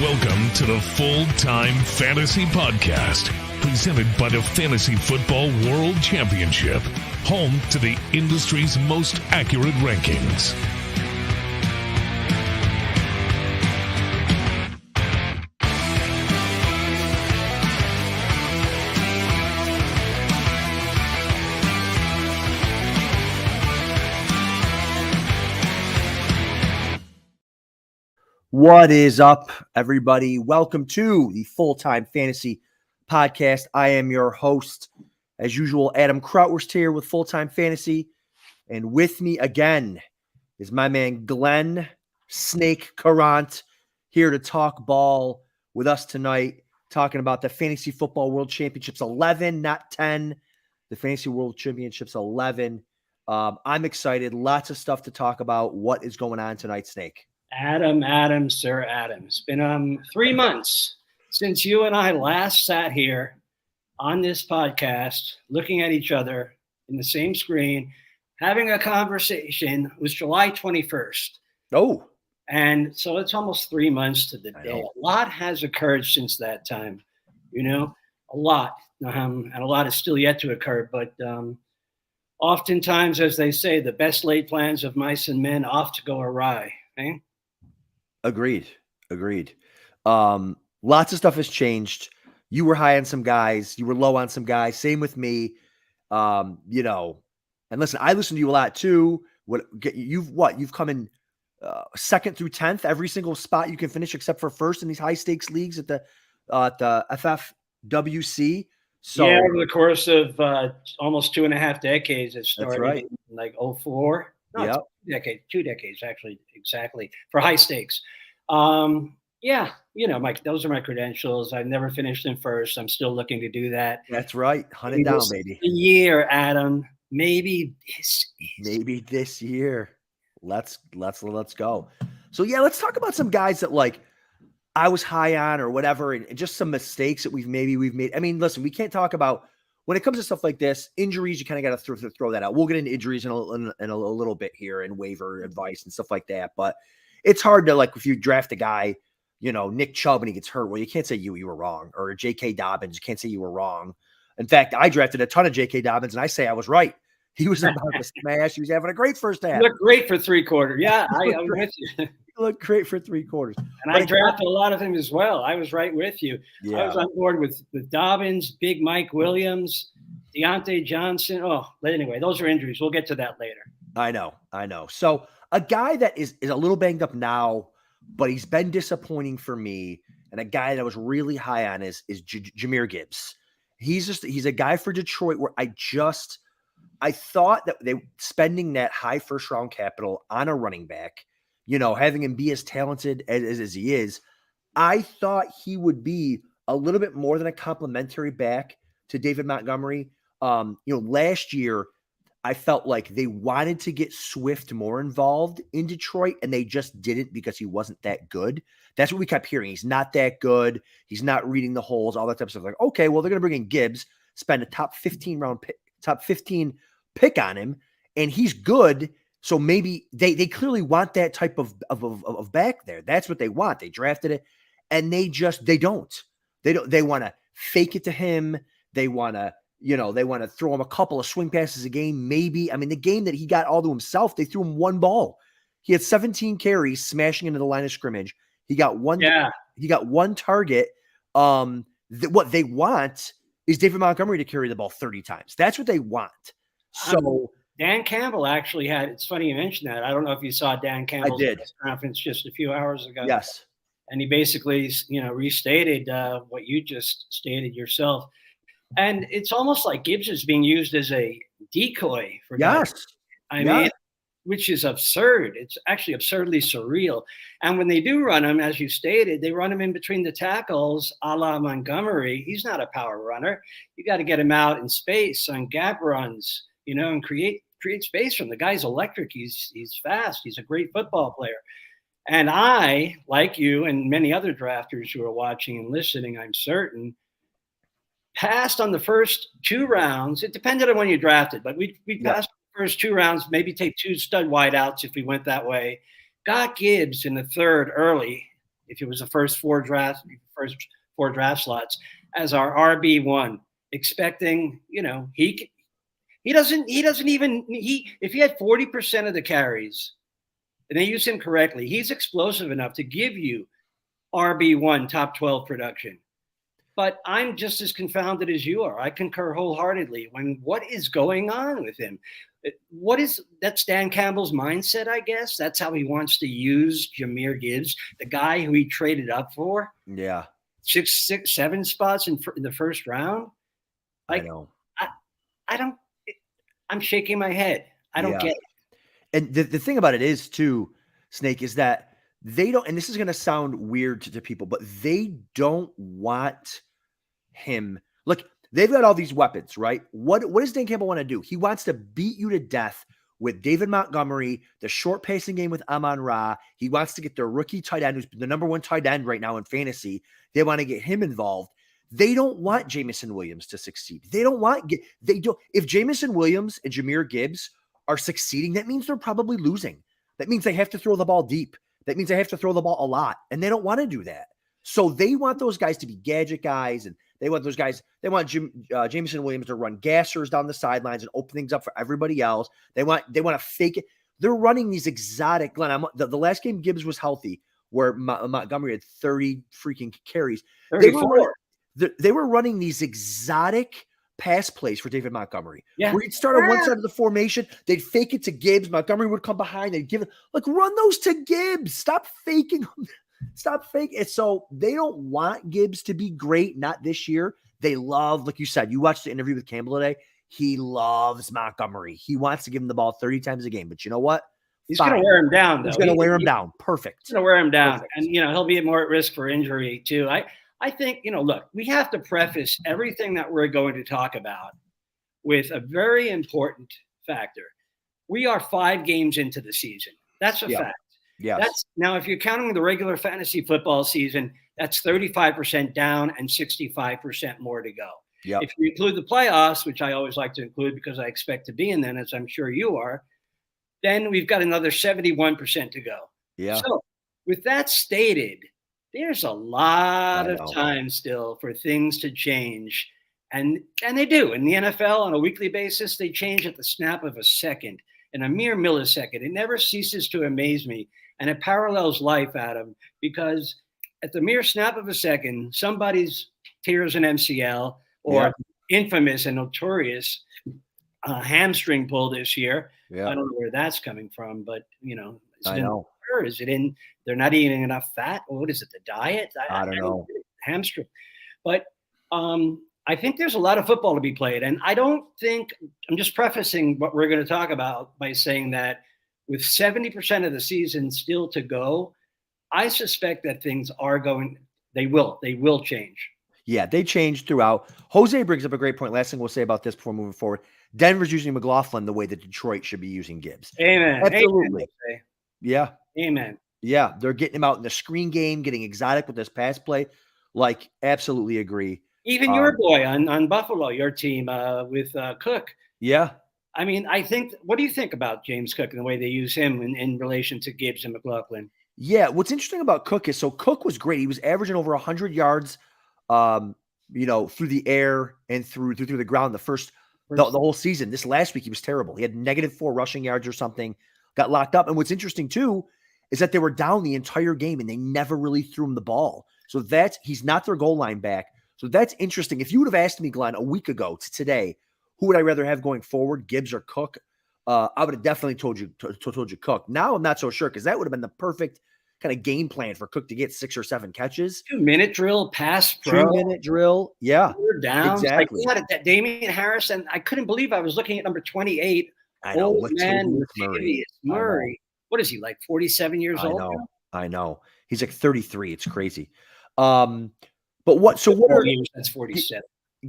Welcome to the Full-Time Fantasy Podcast, presented by the Fantasy Football World Championship, home to the industry's most accurate rankings. What is up, everybody? Welcome to the Full-Time Fantasy Podcast. I am your host, as usual, Adam Krautwurst here with Full-Time Fantasy. And with me again is my man, Glenn Snake Karant, here to talk ball with us tonight, talking about the Fantasy Football World Championships 11, not 10. The Fantasy World Championships 11. I'm excited. Lots of stuff to talk about. What is going on tonight, Snake? Sir Adam. It's been 3 months since you and I last sat here on this podcast, looking at each other in the same screen, having a conversation. It was July 21st. Oh. And so it's almost 3 months to the day. A lot has occurred since that time, a lot. And a lot is still yet to occur. But oftentimes, as they say, the best laid plans of mice and men oft to go awry. Eh? Agreed. Lots of stuff has changed. You were high on some guys. You were low on some guys. Same with me. And listen, I listen to you a lot too. You've come in second through 10th, every single spot you can finish except for first in these high stakes leagues at the FFWC. So yeah, over the course of almost 2.5 decades, it started. That's right. In like 2004. No, yep. 2 decades actually, exactly, for high stakes. Those are my credentials. I've never finished in first. I'm still looking to do that. That's right. Hunt it down, baby. Year, Adam. Maybe this year. Let's go. So yeah, let's talk about some guys that I was high on or whatever, and just some mistakes that we've made. I mean, listen, we can't talk about when it comes to stuff like this, injuries. You kind of got to throw that out. We'll get into injuries in a little bit here and waiver advice and stuff like that. But it's hard to if you draft a guy, Nick Chubb, and he gets hurt. Well, you can't say you were wrong, or J.K. Dobbins. You can't say you were wrong. In fact, I drafted a ton of J.K. Dobbins, and I say I was right. He was about to smash. He was having a great first half. You looked great for 3 quarters. Yeah, I was with you. You looked great for 3 quarters. And I drafted a lot of him as well. I was right with you. Yeah. I was on board with Dobbins, Big Mike Williams, Deontay Johnson. Oh, but anyway, those are injuries. We'll get to that later. I know. So a guy that is a little banged up now, but he's been disappointing for me, and a guy that I was really high on is Jahmyr Gibbs. He's a guy for Detroit where I thought that they spending that high first round capital on a running back, having him be as talented as he is, I thought he would be a little bit more than a complimentary back to David Montgomery. Last year, I felt like they wanted to get Swift more involved in Detroit, and they just didn't because he wasn't that good. That's what we kept hearing. He's not that good. He's not reading the holes, all that type of stuff. Okay, well, they're going to bring in Gibbs, spend a top 15 pick on him, and he's good. So maybe they clearly want that type of back there. That's what they want. They drafted it, and they don't. They want to fake it to him. They want to throw him a couple of swing passes a game. Maybe. I mean, the game that he got all to himself, they threw him one ball. He had 17 carries smashing into the line of scrimmage. He got one. Yeah. He got one target. What they want is David Montgomery to carry the ball 30 times. That's what they want. So Dan Campbell actually had. It's funny you mentioned that. I don't know if you saw Dan Campbell's press conference just a few hours ago. Yes. And he basically, restated what you just stated yourself. And it's almost like Gibbs is being used as a decoy for guys. I mean, which is absurd. It's actually absurdly surreal. And when they do run him, as you stated, they run him in between the tackles a la Montgomery. He's not a power runner. You got to get him out in space on gap runs, and create space for him. The guy's electric. He's fast. He's a great football player. And I, like you and many other drafters who are watching and listening, I'm certain, passed on the first 2 rounds. It depended on when you drafted, but we passed the first 2 rounds, maybe take 2 stud wideouts if we went that way. Got Gibbs in the 3rd early, if it was the first four draft slots, as our RB1, expecting, he doesn't even if he had 40% of the carries and they use him correctly, he's explosive enough to give you RB1 top 12 production. But I'm just as confounded as you are. I concur wholeheartedly. What is going on with him? That's Dan Campbell's mindset, I guess. That's how he wants to use Jahmyr Gibbs, the guy who he traded up for. Yeah. 6, 7 spots in the first round. I know. I'm shaking my head. I don't get it. And the thing about it is too, Snake, is that they don't, and this is going to sound weird to people, but they don't want him. Look, they've got all these weapons, right? What does Dan Campbell want to do? He wants to beat you to death with David Montgomery, the short passing game with Amon-Ra. He wants to get their rookie tight end, who's the number one tight end right now in fantasy. They want to get him involved. They don't want Jameson Williams to succeed. If Jameson Williams and Jahmyr Gibbs are succeeding, that means they're probably losing. That means they have to throw the ball deep. That means they have to throw the ball a lot, and they don't want to do that. So they want those guys to be gadget guys, and they want those guys. They want Jameson Williams to run gassers down the sidelines and open things up for everybody else. They want to fake it. They're running these exotic. Glenn, the last game Gibbs was healthy, where Montgomery had 30 freaking carries. 34. They were running these exotic pass plays for David Montgomery. Yeah. Where he'd start on one side of the formation, they'd fake it to Gibbs. Montgomery would come behind. They'd give it, run those to Gibbs. Stop faking them. Stop faking it. So they don't want Gibbs to be great, not this year. They love, like you said, you watched the interview with Campbell today. He loves Montgomery. He wants to give him the ball 30 times a game. But you know what? He's going to wear him down, though. He's going to wear him down. Perfect. He's going to wear him down. Perfect. And, he'll be more at risk for injury, too. I think, look, we have to preface everything that we're going to talk about with a very important factor. We are 5 games into the season. That's a fact. Yes. Now, if you're counting the regular fantasy football season, that's 35% down and 65% more to go. Yep. If you include the playoffs, which I always like to include because I expect to be in them, as I'm sure you are, then we've got another 71% to go. Yeah. So with that stated, there's a lot of time still for things to change. And they do. In the NFL, on a weekly basis, they change at the snap of a second, in a mere millisecond. It never ceases to amaze me. And it parallels life, Adam, because at the mere snap of a second, somebody's tears an MCL or infamous and notorious hamstring pull this year. Yeah. I don't know where that's coming from, but, is it in? They're not eating enough fat. Or what is it? The diet? I don't know. Hamstring. But I think there's a lot of football to be played. And I'm just prefacing what we're going to talk about by saying that with 70% of the season still to go, I suspect that things they will change. Yeah, they change throughout. Jose brings up a great point. Last thing we'll say about this before moving forward. Denver's using McLaughlin the way that Detroit should be using Gibbs. Amen. Absolutely. Amen. Yeah. Amen. Yeah, they're getting him out in the screen game, getting exotic with this pass play. Absolutely agree. Even your boy on Buffalo, your team with Cook. Yeah. I mean, what do you think about James Cook and the way they use him in relation to Gibbs and McLaughlin? Yeah, what's interesting about Cook is, Cook was great. He was averaging over 100 yards, through the air and through the ground the whole season. This last week, he was terrible. He had -4 rushing yards or something, got locked up. And what's interesting, too, is that they were down the entire game and they never really threw him the ball. So he's not their goal line back. So that's interesting. If you would have asked me, Glenn, a week ago to today, who would I rather have going forward, Gibbs or Cook? I would have definitely told you Cook. Now I'm not so sure, because that would have been the perfect kind of game plan for Cook to get 6 or 7 catches. 2-minute drill, pass pro. 2-minute drill. Yeah. Down. Exactly. We had Damian Harris, and I couldn't believe I was looking at number 28. I know. Murray. What is he, 47 years old? I know. He's 33. It's crazy. But what are that's 47.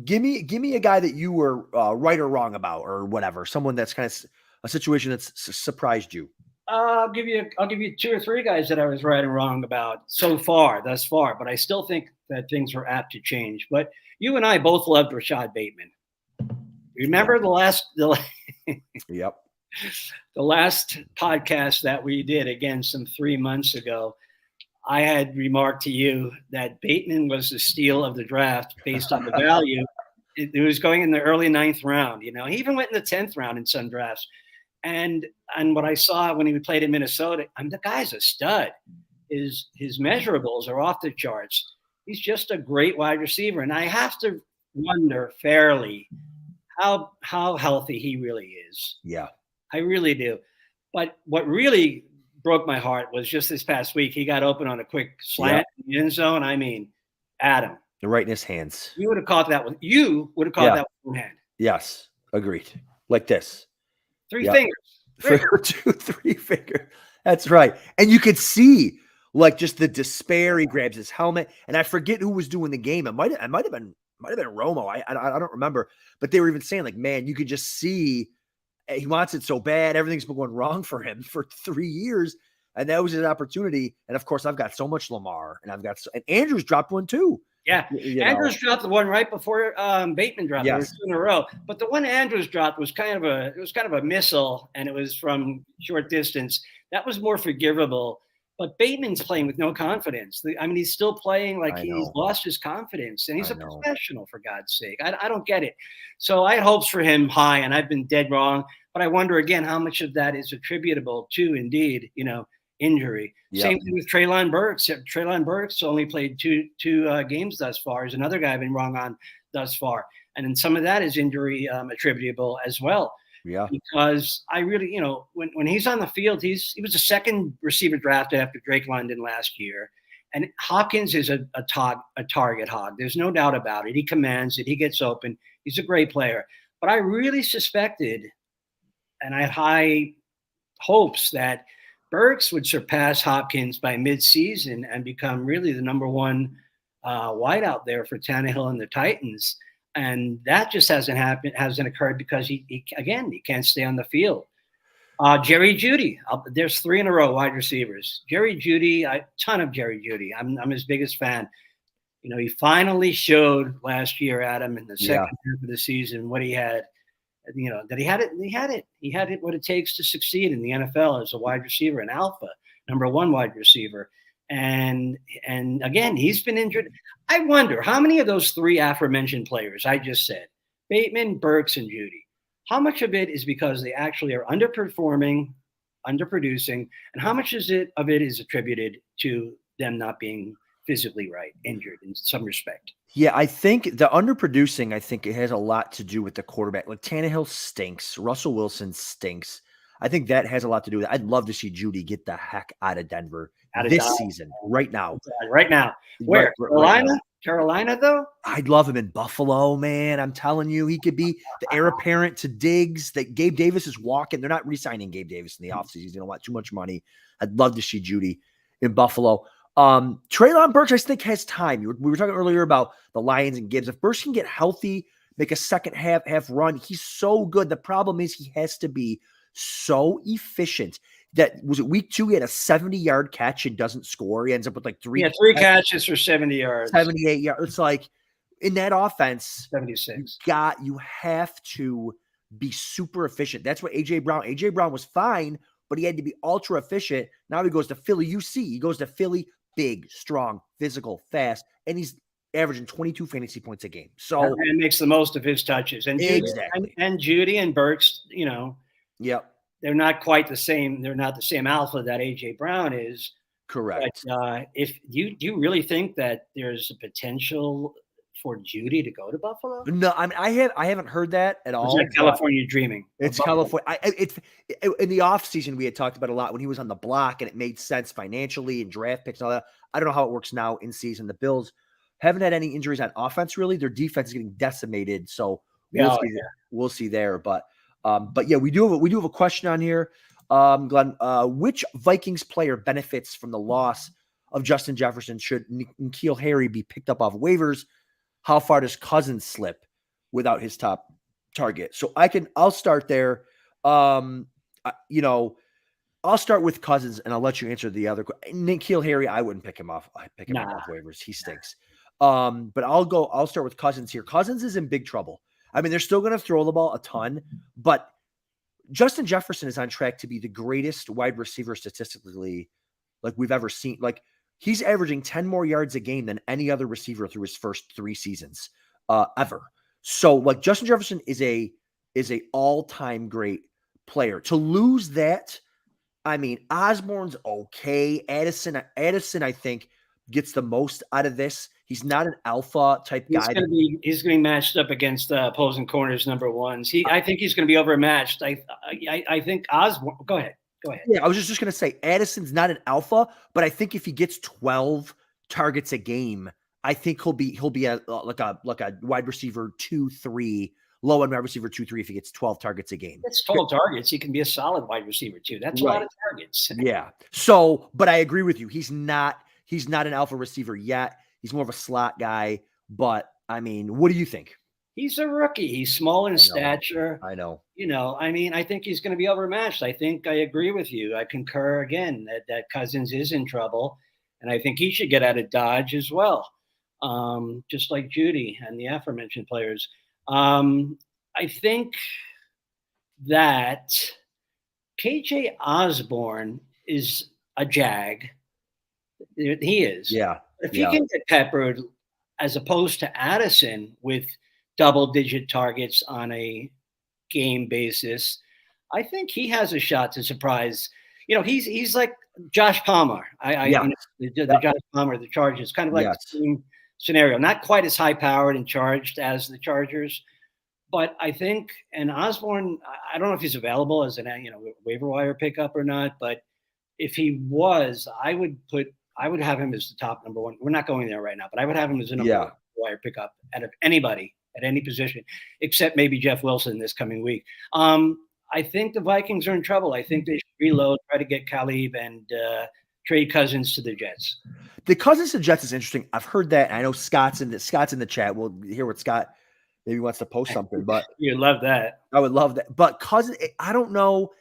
Give me a guy that you were right or wrong about, or whatever. Someone that's kind of a situation that's surprised you. I'll give you 2 or 3 guys that I was right and wrong about thus far, but I still think that things are apt to change. But you and I both loved Rashad Bateman. Remember the last Yep. The last podcast that we did, again, some 3 months ago, I had remarked to you that Bateman was the steal of the draft based on the value. It was going in the early 9th round. He even went in the 10th round in some drafts. And what I saw when he played in Minnesota, the guy's a stud. His measurables are off the charts. He's just a great wide receiver. And I have to wonder fairly how healthy he really is. Yeah. I really do. But what really broke my heart was just this past week, he got open on a quick slant in the end zone. I mean, Adam. Right in his hands. You would have caught that one. You would have caught that with one hand. Yes. Agreed. Like this. 3 fingers. 2, 3 fingers. That's right. And you could see like just the despair. He grabs his helmet. And I forget who was doing the game. It might have been Romo. I don't remember. But they were even saying like, man, you could just see he wants it so bad. Everything's been going wrong for him for 3 years. And that was his opportunity. And of course, I've got so much Lamar, and and Andrews dropped one too. Yeah. Andrews dropped the one right before Bateman dropped it. There were 2 in a row. But the one Andrews dropped was kind of a missile, and it was from short distance. That was more forgivable. But Bateman's playing with no confidence. He's still playing like he's lost his confidence, and he's a professional, for God's sake. I don't get it. So I had hopes for him high, and I've been dead wrong. But I wonder again how much of that is attributable to indeed, injury. Yep. Same thing with Treylon Burks. Treylon Burks only played two games thus far. Is another guy I've been wrong on thus far, and then some of that is injury attributable as well. Yeah, because I really, when he's on the field, he was the 2nd receiver drafted after Drake London last year, and Hopkins is a target hog. There's no doubt about it. He commands it. He gets open. He's a great player. But I really suspected, and I had high hopes that Burks would surpass Hopkins by midseason and become really the number 1 wideout there for Tannehill and the Titans. And that just hasn't occurred because he can't stay on the field. Jerry Jeudy, there's 3 in a row wide receivers. Jerry Jeudy, a ton of Jerry Jeudy. I'm his biggest fan. He finally showed last year, Adam, in the second half of the season what he had. That he had it. He had it what it takes to succeed in the NFL as a wide receiver, an alpha, number 1 wide receiver. And again, he's been injured. I wonder how many of those 3 aforementioned players I just said, Bateman, Burks, and Jeudy, how much of it is because they actually are underperforming, underproducing, and how much of it is attributed to them not being physically right, injured in some respect? Yeah, I think the underproducing, it has a lot to do with the quarterback. Like Tannehill stinks. Russell Wilson stinks. I think that has a lot to do with it. I'd love to see Jeudy get the heck out of Denver this season, right now. Right now. Where? Carolina? Carolina, though? I'd love him in Buffalo, man. I'm telling you, he could be the heir apparent to Diggs. That Gabe Davis is walking. They're not re-signing Gabe Davis in the offseason. They don't want too much money. I'd love to see Jeudy in Buffalo. Treylon Burks, I think, has time. We were talking earlier about the Lions and Gibbs. If Burks can get healthy, make a second half run, he's so good. The problem is he has to be so efficient. That was it week 2, he had a 70-yard catch and doesn't score. He ends up with like 3 catches for 70 yards. 78 yards. It's like in that offense, 76. You have to be super efficient. That's what AJ Brown was fine, but he had to be ultra efficient. Now he goes to Philly UC. He goes to Philly, big, strong, physical, fast, and he's averaging 22 fantasy points a game. So and makes the most of his touches. And exactly. And Jeudy and Burks, Yep. They're not quite the same. They're not the same alpha that AJ Brown is. Correct. But if you really think that there's a potential for Jeudy to go to Buffalo? No, I mean I haven't heard that at all. It's California dreaming. It's California. In the offseason, we had talked about a lot when he was on the block and it made sense financially and draft picks and all that. I don't know how it works now in season. The Bills haven't had any injuries on offense, really. Their defense is getting decimated. So we'll see there. But yeah, we do have a question on here. Glenn, which Vikings player benefits from the loss of Justin Jefferson should N'Keal Harry be picked up off waivers? How far does Cousins slip without his top target? So I'll start there. I'll start with Cousins and I'll let you answer the other. N'Keal Harry, I wouldn't pick him off. I pick him off waivers. He stinks. But I'll start with Cousins here. Cousins is in big trouble. I mean, they're still going to throw the ball a ton, but Justin Jefferson is on track to be the greatest wide receiver statistically like we've ever seen. Like He's averaging 10 more yards a game than any other receiver through his first 3 seasons ever. So like Justin Jefferson is a all-time great player. To lose that, I mean, Osborne's okay. Addison, I think, gets the most out of this. He's not an alpha type guy. He's going to be matched up against opposing corners number ones. I think he's going to be overmatched. I think Osborne. Go ahead. Yeah, I was just going to say Addison's not an alpha, but I think if he gets 12 targets a game, I think he'll be like a wide receiver 2-3, low end wide receiver 2-3 if he gets 12 targets a game. That's 12 targets. He can be a solid wide receiver too. That's a lot of targets. Yeah. So, but I agree with you. He's not an alpha receiver yet. He's more of a slot guy. But I mean, what do you think? He's a rookie. He's small in stature. I know. I mean, I think he's going to be overmatched. I think I agree with you. I concur again that Cousins is in trouble, and I think he should get out of Dodge as well, just like Judy and the aforementioned players. I think that KJ Osborne is a jag. He is. Yeah. If he can get peppered as opposed to Addison with double-digit targets on a game basis, I think he has a shot to surprise. He's like Josh Palmer. The Josh Palmer, the Chargers, kind of like the same scenario. Not quite as high-powered and charged as the Chargers, but I think, and Osborne, I don't know if he's available as waiver wire pickup or not, but if he was, I would have him as the top number one. We're not going there right now, but I would have him as a number one wire pickup out of anybody at any position, except maybe Jeff Wilson this coming week. I think the Vikings are in trouble. I think they should reload, try to get Khalib and trade Cousins to the Jets. The Cousins to Jets is interesting. I've heard that. I know Scott's in the chat. We'll hear what Scott maybe wants to post something, but you'd love that. I would love that. But Cousins, I don't know.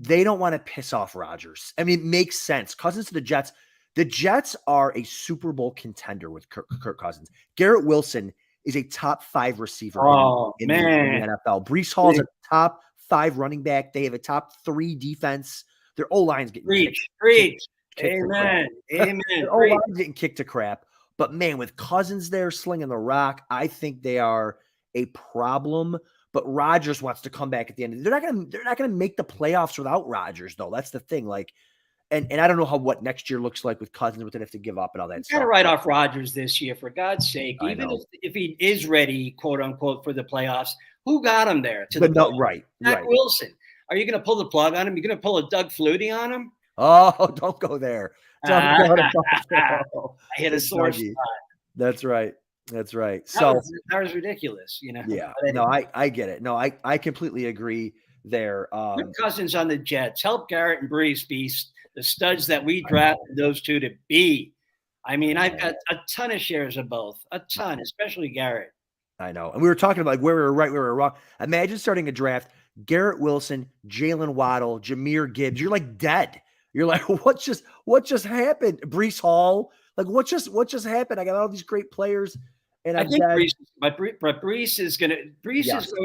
They don't want to piss off Rodgers. I mean, it makes sense. Cousins to the Jets. The Jets are a Super Bowl contender with Kirk Cousins. Garrett Wilson is a top 5 receiver in the NFL. Breece Hall is a top 5 running back. They have a top 3 defense. Their O-line's getting kicked. Amen. Their O-line's getting kicked to crap. But man, with Cousins there slinging the rock, I think they are a problem. But Rodgers wants to come back at the end. They're not gonna make the playoffs without Rodgers, though. That's the thing. Like, and I don't know what next year looks like with Cousins, what they have to give up and all that stuff. Got to write off Rodgers this year, for God's sake. Even if he is ready, quote unquote, for the playoffs, who got him there? Right. Wilson. Are you going to pull the plug on him? You're going to pull a Doug Flutie on him? Oh, don't go there. I hit a sore spot. That's right. So that was ridiculous, Yeah. No, I get it. No, I completely agree there. Put Cousins on the Jets. Help Garrett and Breece be the studs that we drafted those two to be. I mean, I've got a ton of shares of both. A ton, especially Garrett. I know. And we were talking about where we were right, where we were wrong. Imagine starting a draft. Garrett Wilson, Jalen Waddle, Jahmyr Gibbs. You're like dead. You're like, what just happened? Breece Hall. Like, what just happened? I got all these great players. And I think Breece is going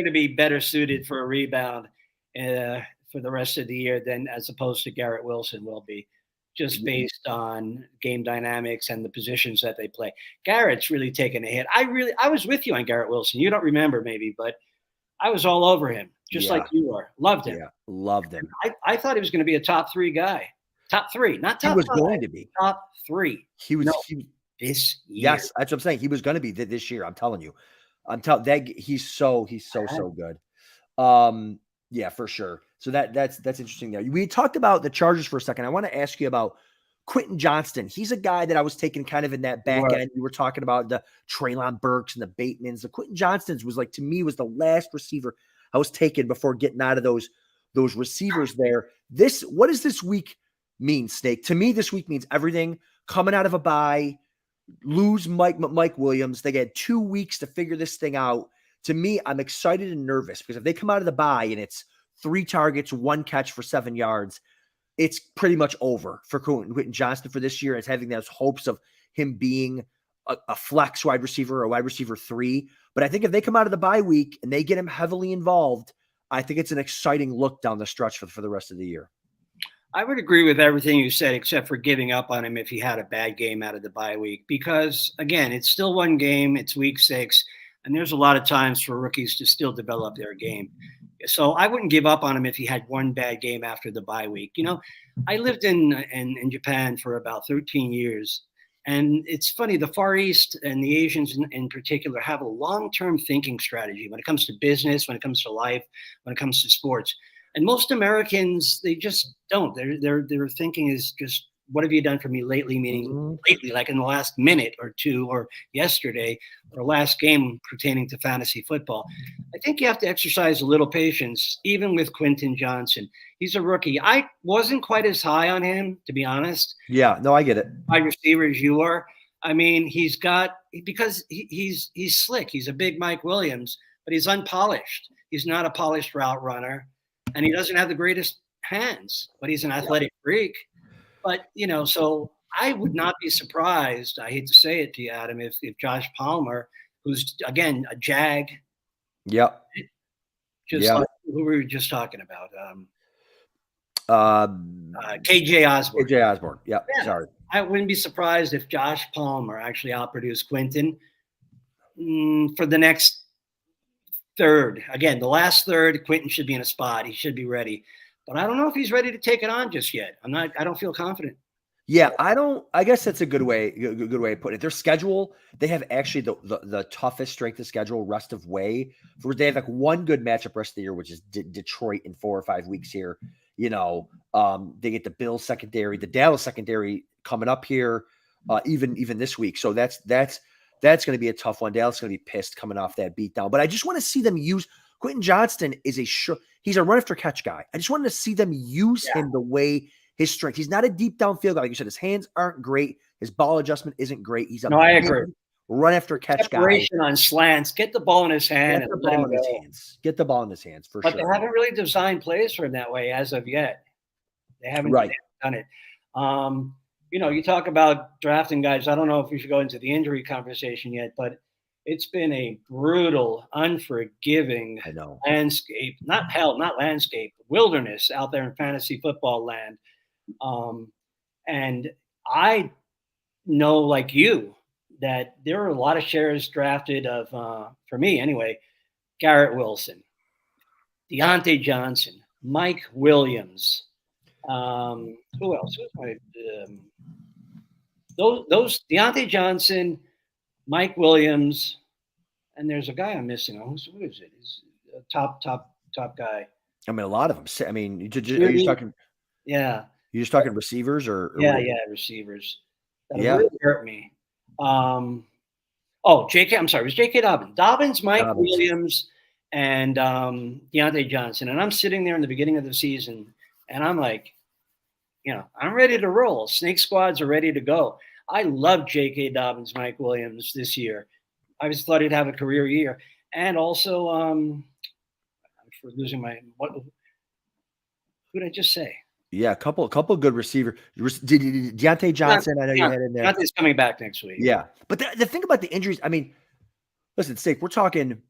to be better suited for a rebound for the rest of the year than as opposed to Garrett Wilson will be, just based on game dynamics and the positions that they play. Garrett's really taken a hit. I was with you on Garrett Wilson. You don't remember maybe, but I was all over him, just like you were. Loved him. Yeah, loved him. I thought he was going to be a top 3 guy. Top 3, not top 5. He was going to be. Top 3. He was this year. Yes, that's what I'm saying. He was going to be this year. I'm telling you. He's so good. Yeah, for sure. So that's interesting there. We talked about the Chargers for a second. I want to ask you about Quentin Johnston. He's a guy that I was taking kind of in that back end. We were talking about the Treylon Burks and the Batemans. The Quentin Johnston's was to me was the last receiver I was taking before getting out of those receivers there. What does this week mean, Snake? To me, this week means everything. Coming out of a bye, lose Mike Williams. They get 2 weeks to figure this thing out. To me, I'm excited and nervous because if they come out of the bye and it's 3 targets, 1 catch for 7 yards, it's pretty much over for Quentin Johnston for this year. It's having those hopes of him being a flex wide receiver or a wide receiver 3. But I think if they come out of the bye week and they get him heavily involved, I think it's an exciting look down the stretch for the rest of the year. I would agree with everything you said, except for giving up on him if he had a bad game out of the bye week. Because, again, it's still one game. It's week 6. And there's a lot of times for rookies to still develop their game. So I wouldn't give up on him if he had one bad game after the bye week. I lived in Japan for about 13 years. And it's funny, the Far East and the Asians in particular have a long-term thinking strategy when it comes to business, when it comes to life, when it comes to sports. And most Americans, they just don't. Their thinking is just, what have you done for me lately? Meaning lately, like in the last minute or two, or yesterday, or last game pertaining to fantasy football. I think you have to exercise a little patience, even with Quentin Johnson. He's a rookie. I wasn't quite as high on him, to be honest. Yeah, no, I get it. Wide receiver as you are. I mean, because he's slick. He's a big Mike Williams, but he's unpolished. He's not a polished route runner. And he doesn't have the greatest hands, but he's an athletic freak. But, so I would not be surprised, I hate to say it to you, Adam, if Josh Palmer, who's, again, a Jag. Yep. Like who we were just talking about. KJ Osborne. KJ Osborne. Yep. Yeah. Sorry. I wouldn't be surprised if Josh Palmer actually outproduced Quentin for the next third. Again, the last third, Quentin should be in a spot. He should be ready. But I don't know if he's ready to take it on just yet. I don't feel confident. Yeah, I guess that's a good way of putting it. Their schedule, they have actually the toughest strength of schedule rest of way. They have like one good matchup rest of the year, which is Detroit in 4 or 5 weeks here. They get the Bills secondary, the Dallas secondary coming up here, even this week. So that's going to be a tough one. Dallas is going to be pissed coming off that beatdown. But I just want to see them use Quentin Johnston he's a run after catch guy. I just wanted to see them use him the way his strength. He's not a deep downfield guy. Like you said, his hands aren't great. His ball adjustment isn't great. He's I agree. Run after catch guy. Separation on slants. Get the ball in his hand. Get the ball in his hands for sure. But they haven't really designed plays for him that way as of yet. They haven't done it. You talk about drafting guys. I don't know if we should go into the injury conversation yet, but it's been a brutal, unforgiving landscape. Not landscape, wilderness out there in fantasy football land. And I know, like you, that there are a lot of shares drafted of, for me anyway, Garrett Wilson, Deontay Johnson, Mike Williams. Who else? Those Deontay Johnson, Mike Williams, and there's a guy I'm missing. Who is it? He's a top guy. I mean, a lot of them. I mean, are you talking? Yeah. You're just talking receivers or receivers. That really hurt me. J.K. I'm sorry. It was J.K. Dobbins, Mike Williams, and Deontay Johnson. And I'm sitting there in the beginning of the season, and I'm like, I'm ready to roll. Snake squads are ready to go. I love J.K. Dobbins, Mike Williams this year. I just thought he'd have a career year. And also, I'm losing my – who did I just say? Yeah, a couple good receiver. Deontay Johnson, I know you had in there. Deontay's coming back next week. Yeah. But the thing about the injuries, I mean, listen, Steak, we're talking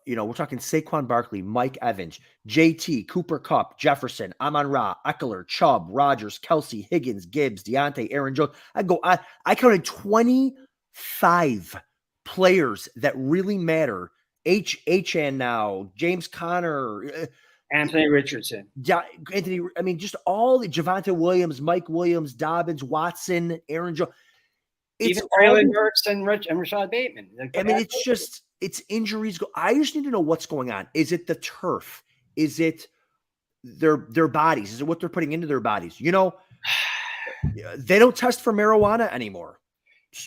Saquon Barkley, Mike Evans, JT, Cooper Kupp, Jefferson, Amon-Ra, Eckler, Chubb, Rodgers, Kelsey, Higgins, Gibbs, Deontay, Aaron Jones. I counted 25 players that really matter. Achane now, James Conner, Anthony Richardson. Just all the Javonte Williams, Mike Williams, Dobbins, Watson, Aaron Jones. Even Braylon Burks and Rashad Bateman. It's injuries. I just need to know what's going on. Is it the turf? Is it their bodies? Is it what they're putting into their bodies? They don't test for marijuana anymore.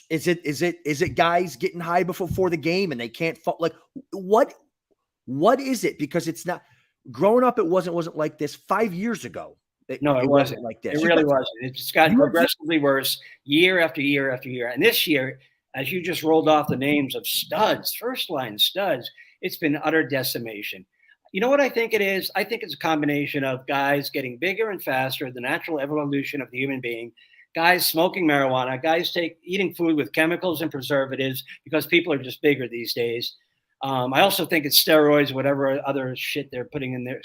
Is it guys getting high before the game and they can't fall? Like what is it? Because it's not. Growing up, it wasn't like this 5 years ago. It wasn't like this. It really wasn't. It's gotten progressively worse year after year after year. And this year, as you just rolled off the names of studs, first-line studs, it's been utter decimation. You know what I think it is? I think it's a combination of guys getting bigger and faster, the natural evolution of the human being, guys smoking marijuana, guys eating food with chemicals and preservatives because people are just bigger these days. I also think it's steroids, whatever other shit they're putting in their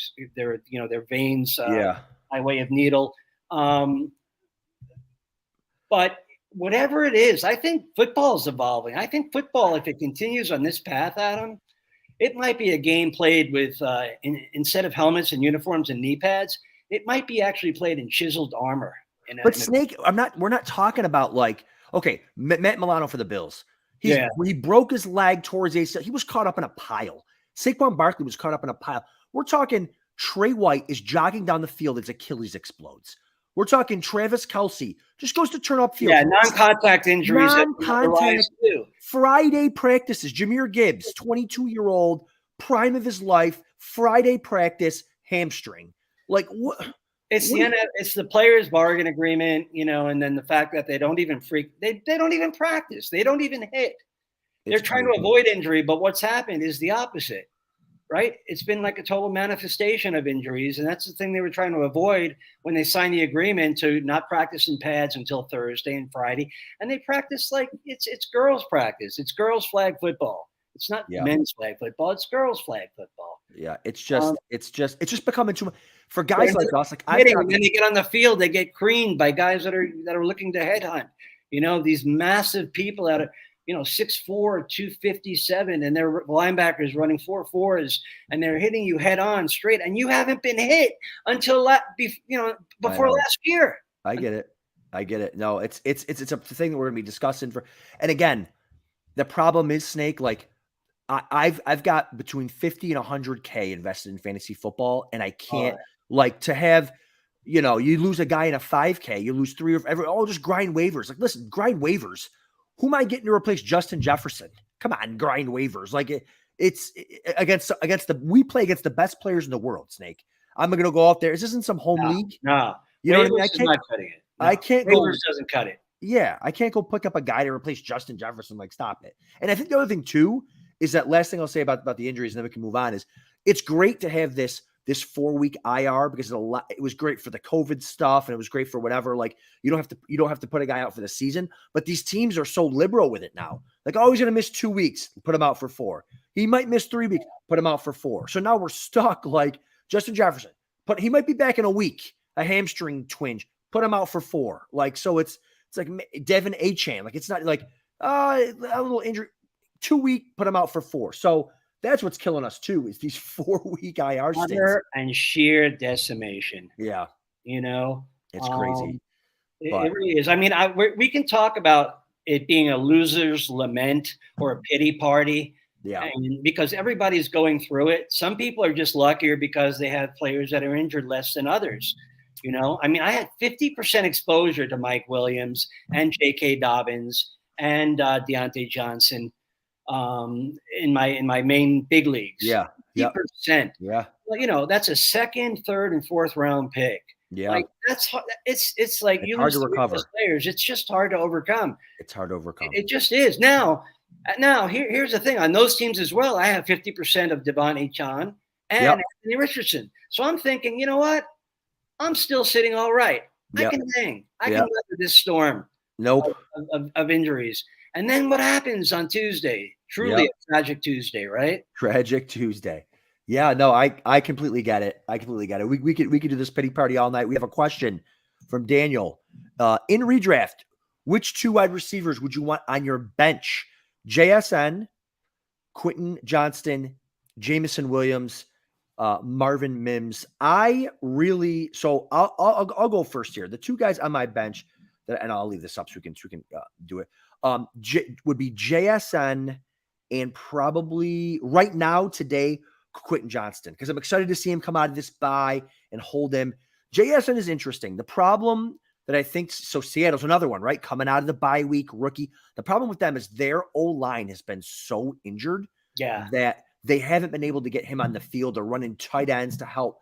veins by way of needle. But whatever it is, I think football is evolving. I think football, if it continues on this path, Adam, it might be a game played with instead of helmets and uniforms and knee pads, it might be actually played in chiseled armor. But Snake, we're not talking about like, okay, Matt Milano for the Bills. When he broke his leg towards ACL, he was caught up in a pile. Saquon Barkley was caught up in a pile. We're talking Trey White is jogging down the field as Achilles explodes. We're talking Travis Kelce just goes to turn upfield. Yeah, non-contact injuries. Non-contact. Friday practices. Jahmyr Gibbs, 22-year-old, prime of his life, Friday practice, hamstring. Like what? It's the players' bargain agreement, and then the fact that they don't even they don't even practice. They don't even hit. They're trying to avoid injury, but what's happened is the opposite, right? It's been like a total manifestation of injuries, and that's the thing they were trying to avoid when they signed the agreement to not practice in pads until Thursday and Friday. And they practice like it's girls' practice. It's girls' flag football. It's not men's flag football. It's girls' flag football. Yeah, it's just becoming too much for guys like us. Like when they get on the field, they get creamed by guys that are looking to headhunt. These massive people that are 6'4", 257, and their linebackers running 4.4s, and they're hitting you head on straight, and you haven't been hit until before last year. I get it. No, it's a thing that we're gonna be discussing and again, the problem is, Snake, like I've got between 50 and 100K invested in fantasy football, and I can't to have, you lose a guy in a 5K, you lose 3 or just grind waivers. Like, listen, grind waivers. Who am I getting to replace Justin Jefferson? Come on, grind waivers. Like it's we play against the best players in the world, Snake. I'm going to go out there. This isn't some home league. No, you know what I mean? Not cutting it. No. I can't waivers doesn't cut it. Yeah, I can't go pick up a guy to replace Justin Jefferson. Like, stop it. And I think the other thing too is that last thing I'll say about the injuries, and then we can move on, is it's great to have this 4-week IR because it was great for the COVID stuff and it was great for whatever. Like you don't have to put a guy out for the season, but these teams are so liberal with it now. Like, oh, he's going to miss 2 weeks, put him out for 4. He might miss 3 weeks, put him out for 4. So now we're stuck like Justin Jefferson, but he might be back in a week, a hamstring twinge, put him out for 4. Like, so it's like Devon Achane. Like, it's not like, a little injury, 2 week, put him out for 4. So that's what's killing us too, is these 4-week IR stints. Utter and sheer decimation. Yeah. It's crazy. It really is. I mean, we can talk about it being a loser's lament or a pity party. Yeah. And because everybody's going through it. Some people are just luckier because they have players that are injured less than others. I mean, I had 50% exposure to Mike Williams and J.K. Dobbins and Deontay Johnson. In my main big leagues. Yeah. 50%. Yeah. Well, that's a second, third, and fourth round pick. Yeah. Like it's like it's hard to recover. Players. It's just hard to overcome. It's hard to overcome. It just is. Now here's the thing. On those teams as well, I have 50% of Devon, Achane and Anthony Richardson. So I'm thinking, you know what? I'm still sitting all right. I can hang. I can weather this storm. Nope. Of injuries. And then what happens on Tuesday? Truly a tragic Tuesday, right? Tragic Tuesday. Yeah, no, I completely get it. We could do this pity party all night. We have a question from Daniel. In redraft, which 2 wide receivers would you want on your bench? JSN, Quentin Johnston, Jameson Williams, Marvin Mims. I'll go first here. The 2 guys on my bench and I'll leave this up so we can do it. Would be JSN and probably right now today Quentin Johnston, because I'm excited to see him come out of this bye and hold him. JSN is interesting. The problem that I think, so Seattle's another one, right? Coming out of the bye week, rookie. The problem with them is their O-line has been so injured that they haven't been able to get him on the field or running tight ends to help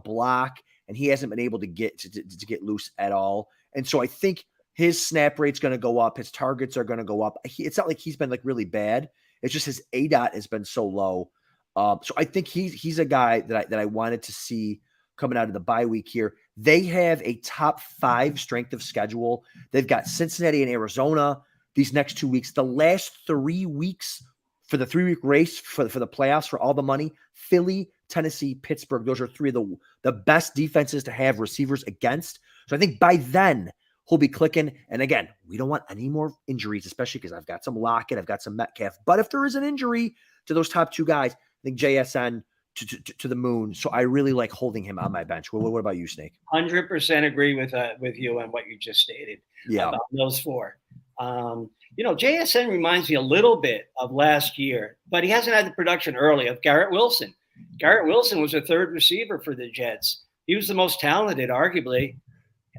block, and he hasn't been able to get to get loose at all. And so I think his snap rate's going to go up. His targets are going to go up. It's not like he's been like really bad. It's just his ADOT has been so low. So I think he's a guy that I wanted to see coming out of the bye week here. They have a top 5 strength of schedule. They've got Cincinnati and Arizona these next 2 weeks. The last 3 weeks for the 3-week race for the playoffs for all the money, Philly, Tennessee, Pittsburgh. Those are 3 of the best defenses to have receivers against. So I think by then he'll be clicking. And again, we don't want any more injuries, especially because I've got some Lockett, I've got some Metcalf. But if there is an injury to those top two guys, I think JSN to the moon. So I really like holding him on my bench. What about you, Snake? 100% agree with you on what you just stated about those four. JSN reminds me a little bit of last year, but he hasn't had the production early of Garrett Wilson. Garrett Wilson was a third receiver for the Jets. He was the most talented, arguably.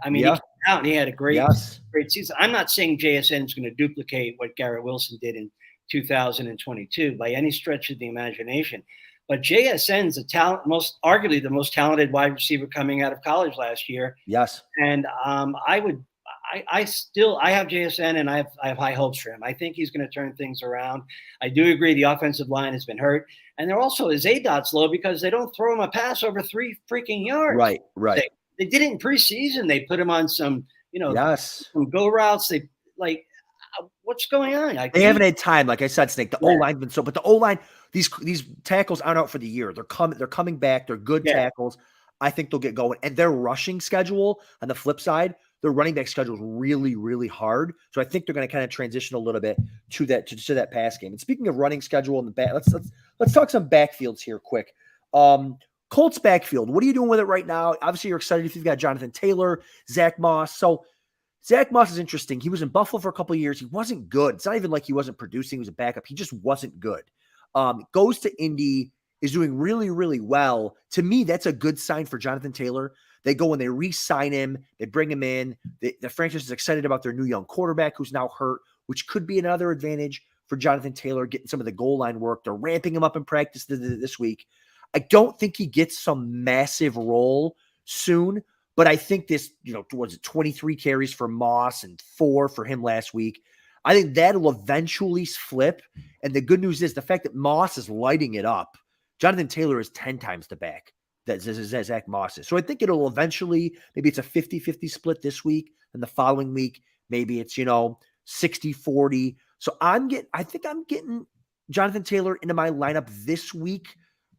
I mean, he came out and he had a great season. I'm not saying JSN is going to duplicate what Garrett Wilson did in 2022 by any stretch of the imagination. But JSN's arguably the most talented wide receiver coming out of college last year. Yes. And I have JSN and I have high hopes for him. I think he's going to turn things around. I do agree the offensive line has been hurt. And there also is ADOT's low because they don't throw him a pass over 3 freaking yards. Right. They did it in preseason. They put him on some, some go routes. They what's going on? They haven't had time. Like I said, Snake, the O-line's been but the O-line, these tackles aren't out for the year. They're coming back. They're good tackles. I think they'll get going. And their rushing schedule on the flip side, their running back schedule is really, really hard. So I think they're going to kind of transition a little bit to that pass game. And speaking of running schedule in the back, let's talk some backfields here quick. Colts backfield. What are you doing with it right now? Obviously, you're excited if you've got Jonathan Taylor, Zach Moss. So Zach Moss is interesting. He was in Buffalo for a couple of years. He wasn't good. It's not even like he wasn't producing. He was a backup. He just wasn't good. Goes to Indy, is doing really, really well. To me, that's a good sign for Jonathan Taylor. They go and they re-sign him. They bring him in. The franchise is excited about their new young quarterback who's now hurt, which could be another advantage for Jonathan Taylor, getting some of the goal line work. They're ramping him up in practice this week. I don't think he gets some massive role soon, but I think this, was it 23 carries for Moss and 4 for him last week. I think that'll eventually flip. And the good news is the fact that Moss is lighting it up. Jonathan Taylor is 10 times the back that Zach Moss is. So I think it'll eventually, maybe it's a 50-50 split this week, and the following week, maybe it's, 60-40. So I think I'm getting Jonathan Taylor into my lineup this week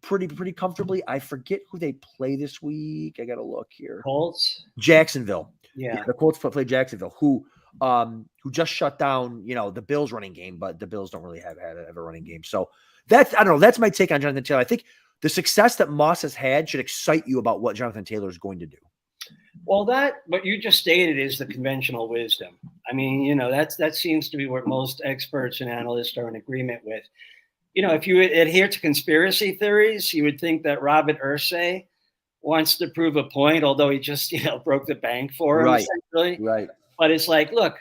pretty comfortably. I forget who they play this week. I got to look here. Colts? Jacksonville. Yeah. The Colts play Jacksonville, who just shut down, the Bills running game, but the Bills don't really have a running game. So that's my take on Jonathan Taylor. I think the success that Moss has had should excite you about what Jonathan Taylor is going to do. Well, what you just stated is the conventional wisdom. I mean, that seems to be what most experts and analysts are in agreement with. If you adhere to conspiracy theories, you would think that Robert Irsay wants to prove a point, although he just, broke the bank for him, essentially. Right. But it's like, look,